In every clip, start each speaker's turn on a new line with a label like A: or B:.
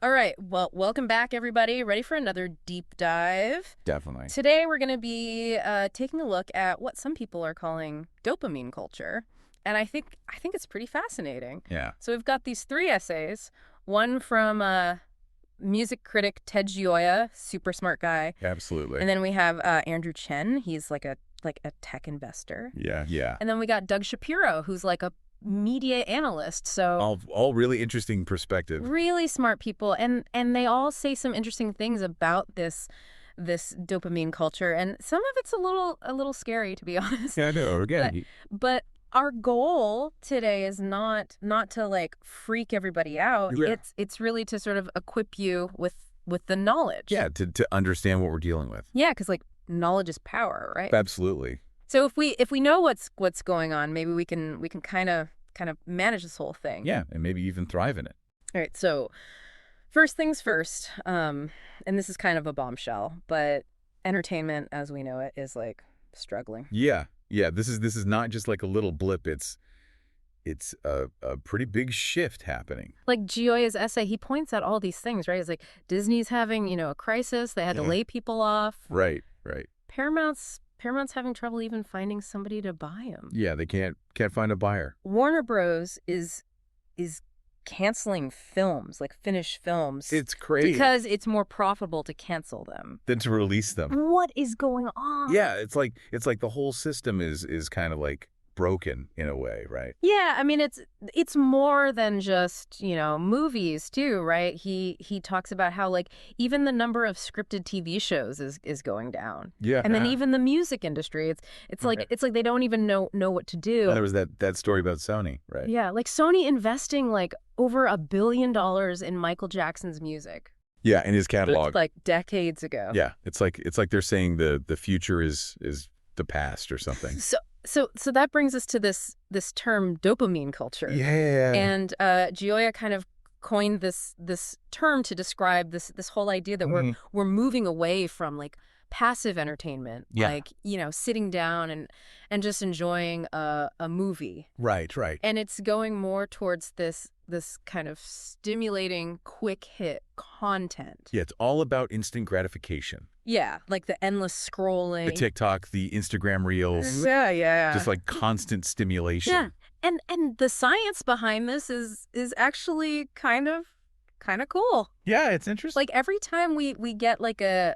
A: All right. Well, welcome back, everybody. Ready for another deep dive?
B: Definitely.
A: Today, we're going to be taking a look at what some people are calling dopamine culture, and I think it's pretty fascinating.
B: Yeah.
A: So we've got these three essays. One from music critic Ted Gioia, super smart guy,
B: Absolutely.
A: and then we have Andrew Chen. He's like a tech investor,
B: Yeah. Yeah.
A: and then we got Doug Shapiro, who's like a media analyst. So
B: All really interesting perspective.
A: really smart people, and they all say some interesting things about this dopamine culture, and some of it's a little scary, to be honest.
B: Yeah, I know.
A: but
B: Again,
A: but our goal today is not to like freak everybody out.
B: yeah.
A: It's really to sort of equip you with the knowledge.
B: Yeah, to understand what we're dealing with.
A: Yeah, because like knowledge is power, right?
B: Absolutely.
A: So if we know what's going on, maybe we can kind of manage this whole thing.
B: Yeah, and maybe even thrive in it.
A: All right, so first things first, and this is kind of a bombshell, but entertainment as we know it is like struggling.
B: Yeah. Yeah, this is not just like a little blip. It's a pretty big shift happening.
A: Like Gioia's essay, he points out all these things, right? It's like Disney's having, a crisis. They had to
B: Yeah.
A: lay people off.
B: Right, right.
A: Paramount's having trouble even finding somebody to buy them.
B: Yeah, they can't find a buyer.
A: Warner Bros. is canceling films, like finished films,
B: It's crazy.
A: because it's more profitable to cancel them.
B: Than to release them.
A: What is going on?
B: Yeah, it's like the whole system is kind of like broken in a way, right?
A: Yeah, I mean it's more than just, movies too, right? He talks about how like even the number of scripted TV shows is going down.
B: Yeah.
A: And then even the music industry, it's like
B: Right.
A: it's like they don't even know what to do.
B: And there was that story about Sony, right?
A: Yeah, like Sony investing like over $1 billion in Michael Jackson's music.
B: Yeah, in his catalog.
A: Like decades ago.
B: Yeah, it's like they're saying the future is the past or something.
A: So that brings us to this term dopamine culture.
B: Yeah.
A: And Gioia kind of coined this term to describe this whole idea that we're moving away from like passive entertainment,
B: Yeah.
A: like sitting down and just enjoying a movie,
B: Right, right.
A: and it's going more towards this kind of stimulating quick hit content.
B: Yeah, it's all about instant gratification.
A: Yeah, like the endless scrolling.
B: The TikTok, the Instagram Reels,
A: Yeah.
B: just like constant stimulation.
A: Yeah. And the science behind this is actually kind of cool.
B: Yeah, it's interesting.
A: Like every time we get like a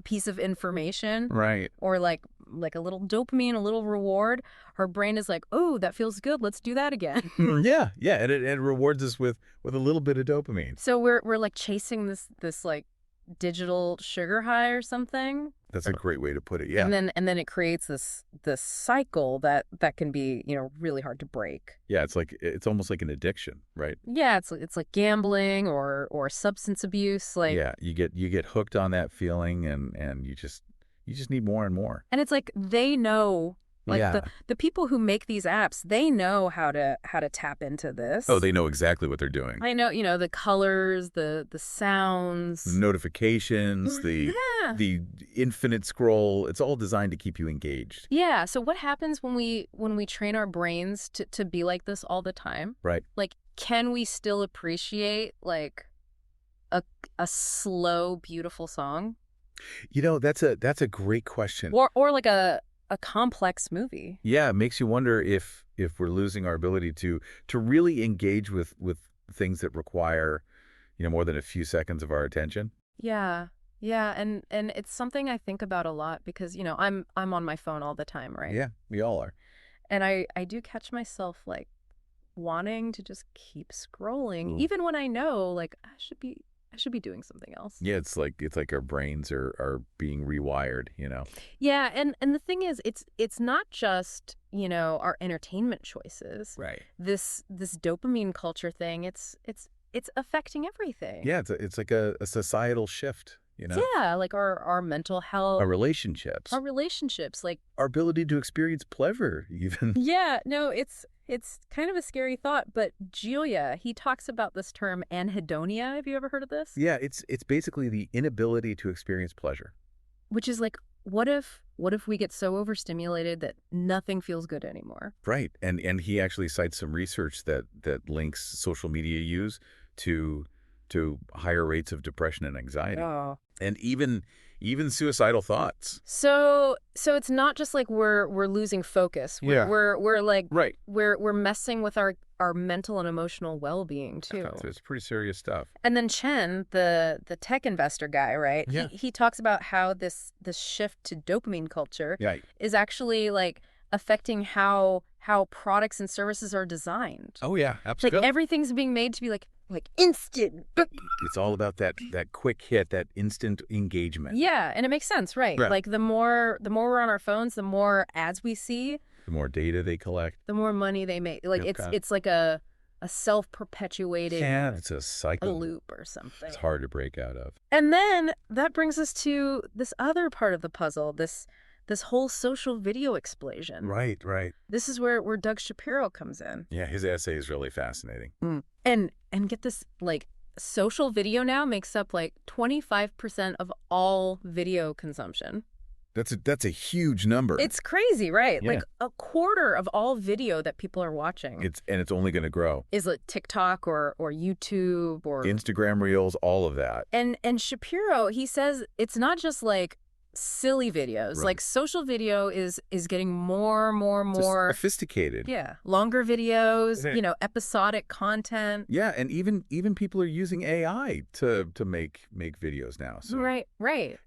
A: piece of information
B: Right.
A: or like a little dopamine, a little reward, our brain is like, "Oh, that feels good. Let's do that again."
B: Yeah, yeah, and it rewards us with a little bit of dopamine.
A: So we're like chasing this like digital sugar high or something.
B: That's a great way to put it. Yeah.
A: And then it creates this cycle that can be, really hard to break.
B: Yeah, it's almost like an addiction, right?
A: Yeah, it's like gambling or substance abuse, like.
B: Yeah, you get hooked on that feeling and you just need more and more.
A: And it's like they know, like
B: Yeah.
A: the people who make these apps, they know how to tap into this.
B: Oh, they know exactly what they're doing.
A: I know, the colors, the sounds.
B: The notifications,
A: Yeah.
B: the infinite scroll, it's all designed to keep you engaged.
A: Yeah. So what happens when we train our brains to be like this all the time?
B: Right.
A: Like, can we still appreciate like a slow, beautiful song?
B: That's a great question.
A: Or like a complex movie?
B: Yeah, it makes you wonder if we're losing our ability to really engage with things that require, more than a few seconds of our attention.
A: Yeah. Yeah, and it's something I think about a lot because, I'm on my phone all the time, right?
B: Yeah, we all are.
A: And I do catch myself like wanting to just keep scrolling
B: Ooh.
A: even when I know like I should be doing something else.
B: Yeah, it's like our brains are being rewired,
A: Yeah, and the thing is it's not just, our entertainment choices.
B: Right.
A: This dopamine culture thing, it's affecting everything.
B: Yeah, it's like a societal shift,
A: Yeah, like our mental health,
B: Our relationships,
A: our relationships, like.
B: our ability to experience pleasure, even.
A: Yeah, no, it's kind of a scary thought, but Gioia, he talks about this term anhedonia. Have you ever heard of this?
B: Yeah, it's basically the inability to experience pleasure.
A: Which is like, what if we get so overstimulated that nothing feels good anymore?
B: Right. And he actually cites some research that links social media use to to higher rates of depression and anxiety,
A: Oh.
B: and even suicidal thoughts.
A: So it's not just like we're losing focus.
B: Yeah.
A: We're like
B: Right.
A: we're messing with our mental and emotional well-being too.
B: It's pretty serious stuff.
A: And then Chen, the tech investor guy, right?
B: Yeah.
A: He talks about how this shift to dopamine culture
B: Yeah.
A: is actually like affecting how products and services are designed.
B: Oh yeah,
A: Like
B: absolutely.
A: everything's being made to be like instant.
B: It's all about that quick hit, that instant engagement.
A: Yeah, and it makes sense, right?
B: Right.
A: Like the more we're on our phones, the more ads we see,
B: The more data they collect.
A: the more money they make. Like
B: Yep, got it.
A: it's like a self-perpetuating
B: It's a cycle.
A: loop or something.
B: It's hard to break out of.
A: And then that brings us to this other part of the puzzle, this whole social video explosion.
B: Right.
A: This is where Doug Shapiro comes in.
B: Yeah, his essay is really fascinating.
A: And get this, like social video now makes up like 25% of all video consumption.
B: That's a huge number.
A: It's crazy, right?
B: Yeah.
A: Like a quarter of all video that people are watching
B: It's only going to grow.
A: is like TikTok or YouTube or
B: Instagram Reels, all of that.
A: and Shapiro, he says it's not just like silly videos.
B: Right.
A: Like social video is getting more
B: Just sophisticated.
A: yeah, longer videos,
B: Isn't it?
A: episodic content.
B: Yeah, and even people are using AI to make videos now. So
A: Right.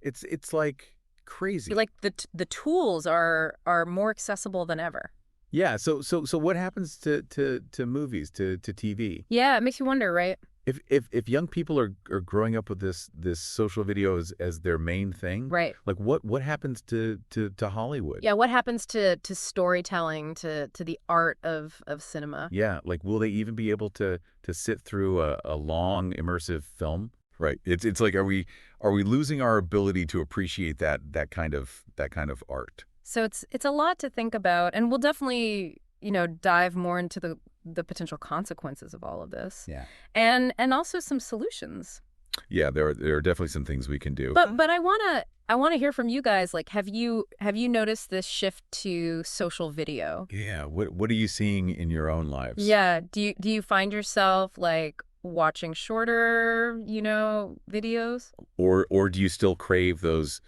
B: it's like crazy.
A: Like the tools are more accessible than ever.
B: Yeah, so what happens to movies, to TV?
A: Yeah, it makes you wonder, right?
B: If young people are growing up with this social video as their main thing,
A: Right.
B: like what happens to Hollywood?
A: Yeah, what happens to storytelling, to the art of cinema?
B: Yeah, like will they even be able to sit through a long immersive film? Right. It's like are we losing our ability to appreciate that kind of art?
A: So it's a lot to think about, and we'll definitely, dive more into the potential consequences of all of this.
B: Yeah.
A: And also some solutions.
B: Yeah, there are definitely some things we can do.
A: But I want to hear from you guys. Like, have you noticed this shift to social video?
B: Yeah, what are you seeing in your own lives?
A: Yeah. Do you find yourself like watching shorter, videos?
B: Or do you still crave those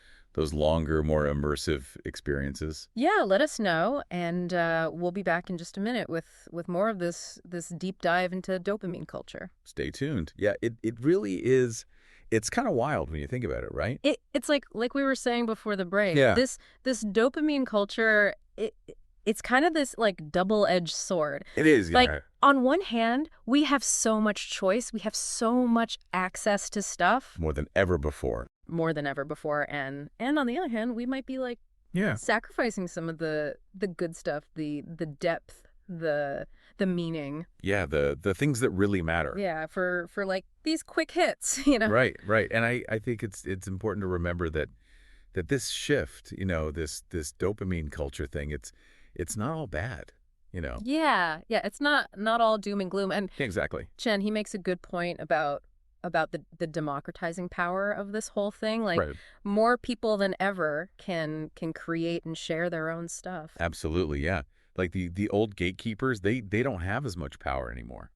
B: longer, more immersive experiences?
A: Yeah, let us know, and we'll be back in just a minute with more of this deep dive into dopamine culture.
B: Stay tuned. Yeah, it really is. It's kind of wild when you think about it, right?
A: It's like we were saying before the break.
B: Yeah.
A: This dopamine culture, it's kind of this like double-edged sword.
B: It is.
A: Like
B: Yeah.
A: on one hand, we have so much choice, we have so much access to stuff,
B: More than ever before.
A: more than ever before, and on the other hand, we might be like
B: Yeah.
A: sacrificing some of the good stuff, the depth, the meaning.
B: Yeah, the things that really matter.
A: Yeah, for like these quick hits,
B: Right. And I think it's important to remember that this shift, this dopamine culture thing, it's not all bad,
A: Yeah, it's not all doom and gloom. And
B: Exactly.
A: Chen, he makes a good point about the democratizing power of this whole thing. Like
B: Right.
A: more people than ever can create and share their own stuff.
B: Absolutely, yeah. Like the old gatekeepers, they don't have as much power anymore.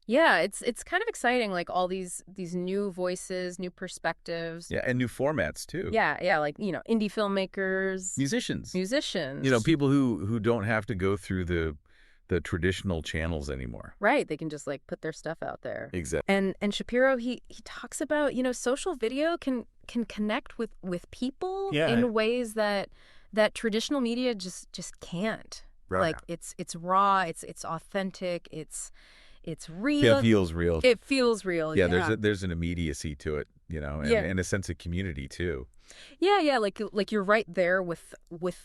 A: Yeah, it's kind of exciting, like all these new voices, new perspectives.
B: Yeah, and new formats too.
A: Yeah, like, indie filmmakers,
B: Musicians. People who don't have to go through the traditional channels anymore.
A: Right, they can just like put their stuff out there.
B: Exactly.
A: And Shapiro, he talks about, social video can connect with people
B: Yeah.
A: in ways that traditional media just can't.
B: Right.
A: Like it's raw, it's authentic, it's real.
B: Yeah, it feels real.
A: It feels real.
B: Yeah,
A: Yeah,
B: there's an immediacy to it, and,
A: Yeah.
B: and a sense of community too.
A: yeah, like you're right there with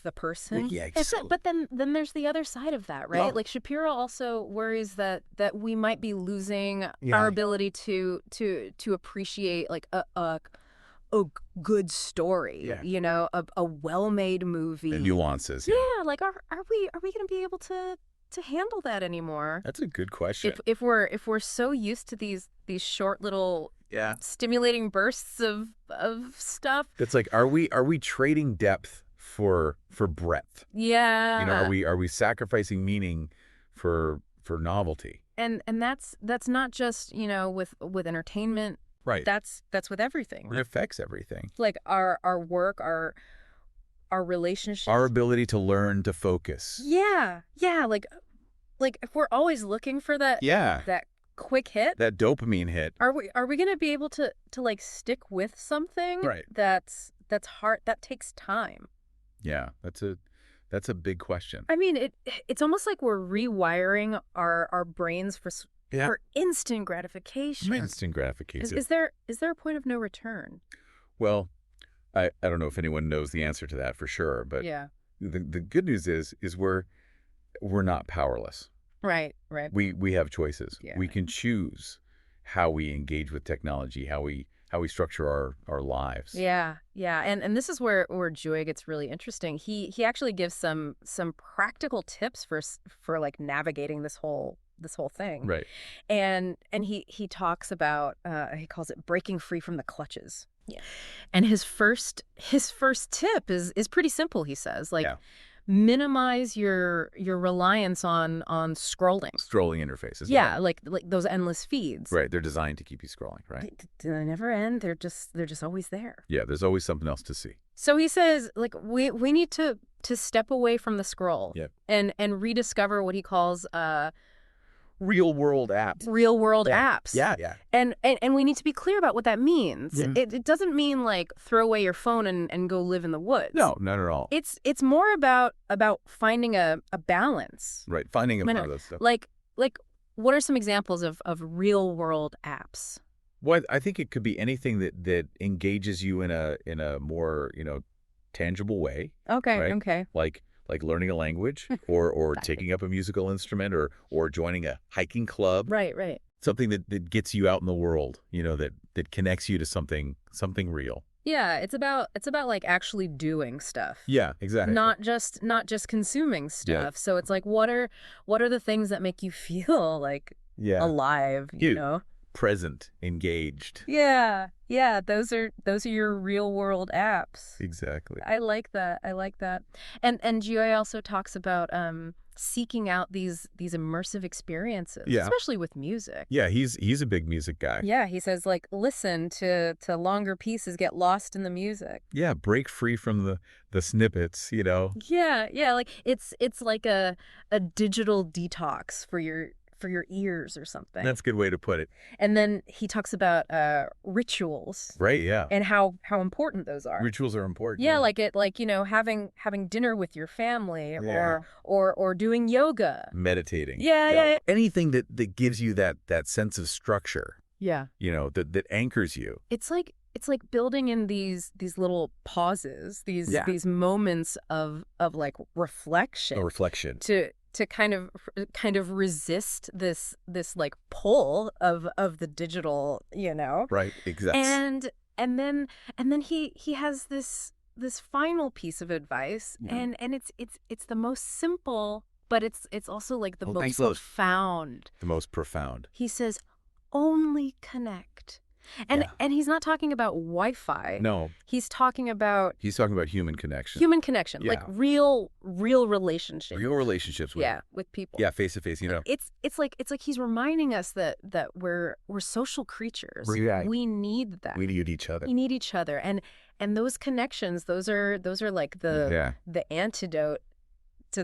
A: the person.
B: Yeah,
A: But then there's the other side of that, right?
B: Well-
A: Like Shapiro also worries that we might be losing
B: Yeah.
A: our ability to appreciate like a good story,
B: Yeah.
A: a well-made movie.
B: The nuances.
A: Yeah, like are we going to be able to handle that anymore?
B: That's a good question.
A: If we're so used to these short little
B: Yeah.
A: stimulating bursts of stuff.
B: It's like are we trading depth for breadth?
A: Yeah.
B: Are we sacrificing meaning for novelty?
A: and that's not just, you know, with entertainment.
B: Right.
A: That's with everything.
B: It affects everything.
A: Like our work, our relationships.
B: Our ability to learn to focus.
A: Yeah. Yeah, like if we're always looking for that
B: Yeah.
A: that quick hit,
B: That dopamine hit.
A: are we going to be able to like stick with something
B: Right.
A: that's hard, that takes time?
B: Yeah. That's a big question.
A: I mean, it's almost like we're rewiring our brains
B: Yeah.
A: for instant gratification.
B: Instant gratification.
A: Is there a point of no return?
B: Well, I don't know if anyone knows the answer to that for sure, but
A: Yeah.
B: the good news is we're not powerless.
A: Right.
B: We have choices.
A: Yeah.
B: We can choose how we engage with technology, how we structure our lives.
A: Yeah. And this is where Gioia gets really interesting. He actually gives some practical tips for like navigating this whole thing.
B: Right.
A: And he talks about he calls it breaking free from the clutches. Yeah. And his first tip is pretty simple, he says. Like,
B: Yeah.
A: minimize your reliance on scrolling.
B: Scrolling interfaces.
A: Yeah, like those endless feeds.
B: Right. They're designed to keep you scrolling, right?
A: They never end. They're just always there.
B: Yeah, there's always something else to see.
A: So he says, like, we need to step away from the scroll.
B: Yep.
A: And rediscover what he calls
B: Real world apps.
A: real world apps.
B: Yeah.
A: And we need to be clear about what that means.
B: Yeah.
A: It doesn't mean like throw away your phone and go live in the woods.
B: No, not at all.
A: It's more about finding a balance.
B: Right. Finding a
A: I
B: part
A: know.
B: of those stuff.
A: Like what are some examples of real world apps?
B: Well, I think it could be anything that engages you in a more, tangible way.
A: Okay,
B: Right.
A: okay.
B: Like learning a language or taking up a musical instrument or joining a hiking club.
A: Right.
B: Something that gets you out in the world, that connects you to something real.
A: Yeah, it's about like actually doing stuff.
B: Yeah, exactly.
A: Not just consuming stuff.
B: Yeah.
A: So it's like what are the things that make you feel like alive, you
B: Cute.
A: know?
B: Present, engaged.
A: Yeah. Those are your real world apps.
B: Exactly.
A: I like that. And Gioia also talks about seeking out these immersive experiences,
B: Yeah.
A: especially with music.
B: Yeah, he's a big music guy.
A: Yeah, he says like listen to longer pieces, get lost in the music.
B: Yeah, break free from the snippets,
A: Yeah, like it's like a digital detox for your ears or something.
B: That's a good way to put it.
A: And then he talks about rituals.
B: Right, yeah.
A: And how important those are.
B: Rituals are important.
A: Yeah, like having dinner with your family
B: Yeah.
A: or doing yoga.
B: Meditating.
A: Yeah.
B: Anything that gives you that sense of structure,
A: Yeah.
B: that anchors you.
A: It's like building in these little pauses, these moments of like reflection.
B: A reflection.
A: To kind of resist this like pull of the digital,
B: Right, exactly.
A: And then he has this final piece of advice,
B: Yeah.
A: and it's the most simple, but it's also like the
B: Oh,
A: most
B: thanks, Lois.
A: profound.
B: The most profound.
A: He says, only connect. And he's not talking about Wi-Fi.
B: No,
A: He's talking about
B: he's talking about human connection.
A: human connection, like
B: Yeah.
A: real relationships.
B: Real relationships with
A: with people.
B: Yeah, face to face,
A: It's like he's reminding us that we're social creatures.
B: Right.
A: We need that.
B: We need each other.
A: We need each other, and those connections, those are like the antidote to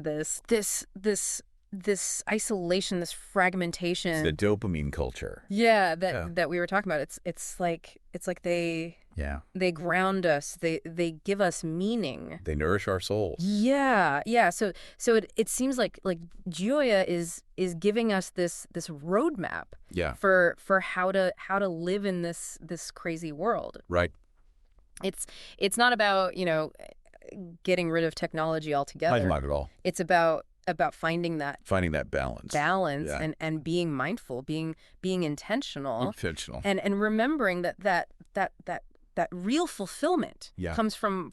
A: this isolation, this fragmentation.
B: It's the dopamine culture.
A: Yeah, that we were talking about. It's like they ground us. They give us meaning.
B: They nourish our souls.
A: Yeah. So it seems like Gioia is giving us this roadmap.
B: Yeah.
A: For how to live in this crazy world.
B: Right.
A: It's not about getting rid of technology altogether.
B: Not at all.
A: It's about finding that
B: balance. Yeah.
A: and being mindful, being intentional.
B: Intentional.
A: And remembering that real fulfillment comes from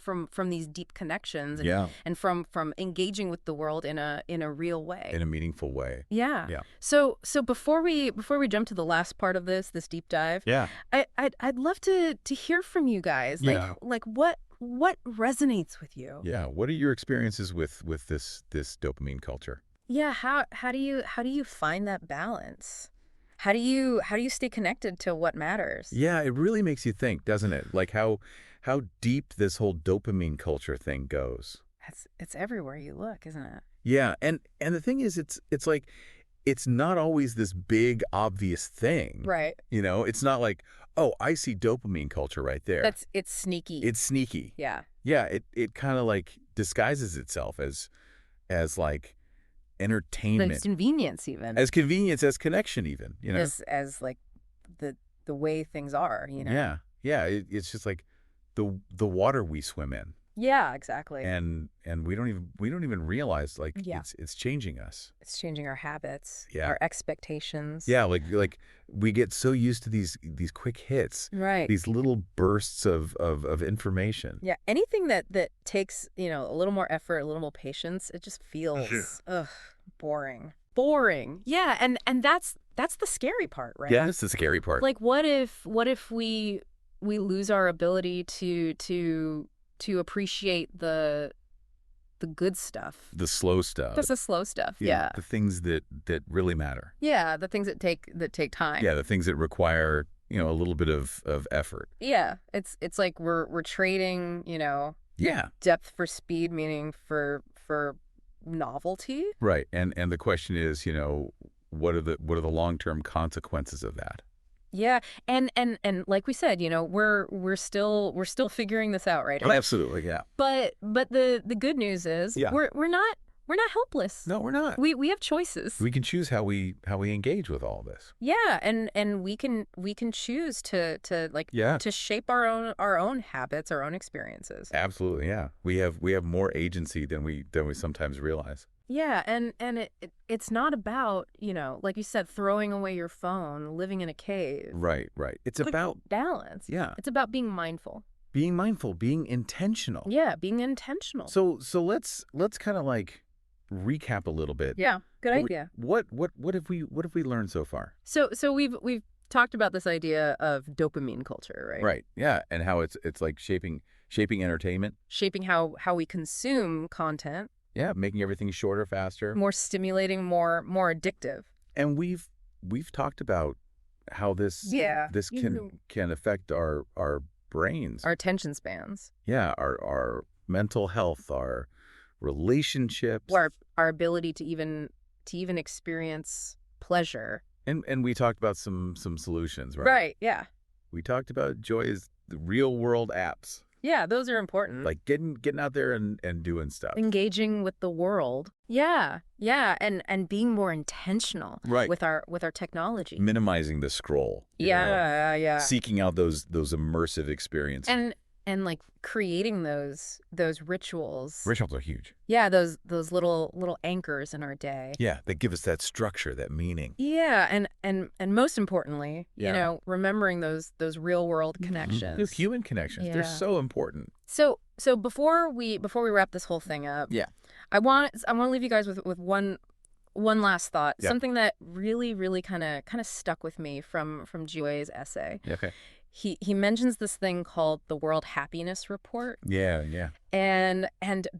A: these deep connections and from engaging with the world in a real way.
B: In a meaningful way.
A: Yeah.
B: Yeah.
A: So before we jump to the last part of this deep dive, I'd love to hear from you guys. Like what resonates with you?
B: Yeah. What are your experiences with this dopamine culture?
A: Yeah, how do you find that balance? How do you stay connected to what matters?
B: Yeah, it really makes you think, doesn't it? Like how deep this whole dopamine culture thing goes.
A: It's everywhere you look, isn't it?
B: Yeah, and the thing is, it's like it's not always this big obvious thing.
A: Right.
B: You know, it's not like, oh, I see dopamine culture right there.
A: It's sneaky.
B: It's sneaky.
A: Yeah.
B: Yeah, it kind of like disguises itself as like
A: Like
B: entertainment,
A: convenience even.
B: as convenience, as connection even, you know?
A: As like the way things are, you know.
B: Yeah. Yeah, it's just like the water we swim in.
A: Yeah, exactly.
B: And we don't even realize like
A: Yeah.
B: it's changing us.
A: It's changing our habits,
B: Yeah.
A: our expectations.
B: Yeah, like we get so used to these quick hits,
A: Right.
B: these little bursts of information.
A: Yeah, anything that takes, a little more effort, a little more patience, it just feels boring. Boring. Yeah, and that's the scary part, right?
B: Yeah, that's the scary part.
A: Like what if we lose our ability to appreciate the good stuff.
B: The slow stuff.
A: Just the slow stuff. Yeah.
B: The things that really matter.
A: Yeah, the things that take time.
B: Yeah, the things that require, a little bit of effort.
A: Yeah, it's like we're trading,
B: Yeah.
A: depth for speed, meaning for novelty.
B: Right. And the question is, what are the long-term consequences of that?
A: Yeah, and like we said, we're still figuring this out, right?
B: Absolutely, yeah.
A: But the good news is
B: Yeah.
A: we're not helpless.
B: No, we're not.
A: We have choices.
B: We can choose how we engage with all this.
A: Yeah, and we can choose to like
B: Yeah.
A: to shape our own habits, our own experiences.
B: Absolutely, yeah. We have more agency than we sometimes realize.
A: Yeah, and it's not about, like you said, throwing away your phone, living in a cave.
B: Right. It's about
A: Balance.
B: yeah,
A: It's about being mindful.
B: being mindful, being intentional.
A: Yeah, being intentional.
B: So let's kind of like recap a little bit.
A: Yeah, good
B: What-
A: idea.
B: What have we learned so far?
A: So we've talked about this idea of dopamine culture, right?
B: Right. Yeah, and how it's like shaping entertainment.
A: Shaping how we consume content,
B: Yeah, making everything shorter, faster.
A: more stimulating, more addictive.
B: And we've talked about how this
A: Yeah.
B: this can affect our brains.
A: Our attention spans,
B: Yeah, our mental health, our relationships.
A: our ability to even experience pleasure.
B: And we talked about some solutions, right?
A: Right. Yeah.
B: We talked about Joy's real world apps.
A: Yeah, those are important.
B: Like getting out there and doing stuff.
A: Engaging with the world. Yeah. Yeah, and being more intentional
B: Right.
A: with our technology.
B: Minimizing the scroll.
A: Yeah.
B: Seeking out those immersive experiences.
A: And like creating those rituals.
B: Rituals are huge.
A: Yeah, those little anchors in our day.
B: Yeah, that give us that structure, that meaning.
A: Yeah, and most importantly,
B: Yeah.
A: remembering those real world connections.
B: Those human connections.
A: Yeah.
B: They're so important.
A: So before we wrap this whole thing up,
B: Yeah.
A: I want to leave you guys with one last thought.
B: Yeah.
A: Something that really kind of stuck with me from Joy's essay.
B: Okay.
A: He mentions this thing called the World Happiness Report.
B: Yeah.
A: And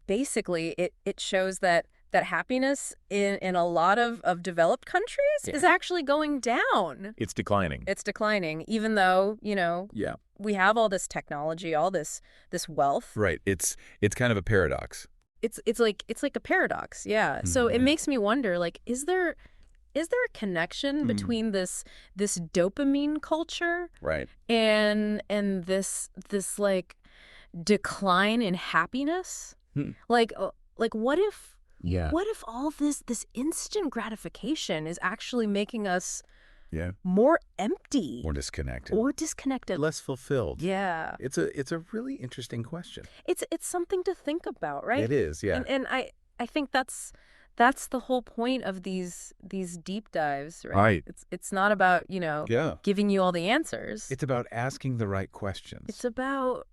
A: basically it shows that happiness in a lot of developed countries is actually going down.
B: It's declining.
A: It's declining, even though,
B: Yeah.
A: we have all this technology, all this wealth.
B: Right. It's kind of a paradox.
A: It's like a paradox. Yeah. So it
B: Mhm.
A: makes me wonder, like, is there a connection between this dopamine culture
B: Right.
A: and this like decline in happiness?
B: Hmm.
A: Like what if
B: Yeah.
A: all this instant gratification is actually making us
B: Yeah.
A: more empty
B: More disconnected.
A: or disconnected?
B: Less fulfilled.
A: Yeah.
B: It's a really interesting question.
A: It's something to think about, right?
B: It is, yeah.
A: And I think that's the whole point of these deep dives, right?
B: Right.
A: It's not about,
B: Yeah.
A: giving you all the answers.
B: It's about asking the right questions.
A: It's about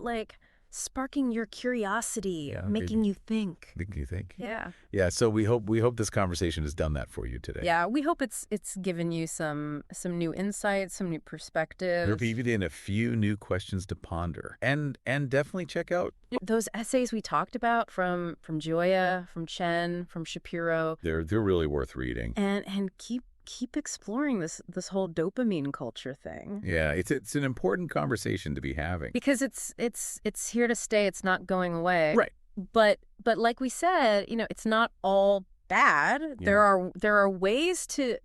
A: like sparking your curiosity,
B: Yeah,
A: making
B: maybe.
A: you think.
B: You think?
A: Yeah.
B: Yeah, so we hope this conversation has done that for you today.
A: Yeah, we hope it's given you some new insights, some new perspectives.
B: Maybe even a few new questions to ponder. And definitely check out.
A: Those essays we talked about from Joya, from Chen, from Shapiro,
B: They're really worth reading.
A: and keep exploring this whole dopamine culture thing.
B: Yeah, it's an important conversation to be having.
A: Because it's here to stay, it's not going away.
B: Right.
A: But like we said, it's not all bad.
B: Yeah.
A: There are ways to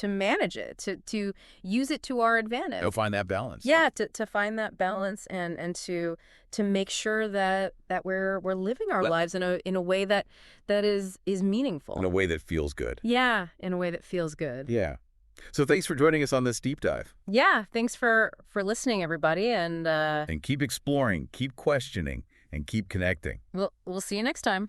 A: manage it, to use it to our advantage.
B: You'll find that balance.
A: Yeah, to find that balance and to make sure that we're living our lives in a way that is meaningful.
B: In a way that feels good.
A: Yeah, in a way that feels good.
B: Yeah. So thanks for joining us on this deep dive.
A: Yeah, thanks for listening, everybody, and
B: And keep exploring, keep questioning, and keep connecting.
A: we'll see you next time.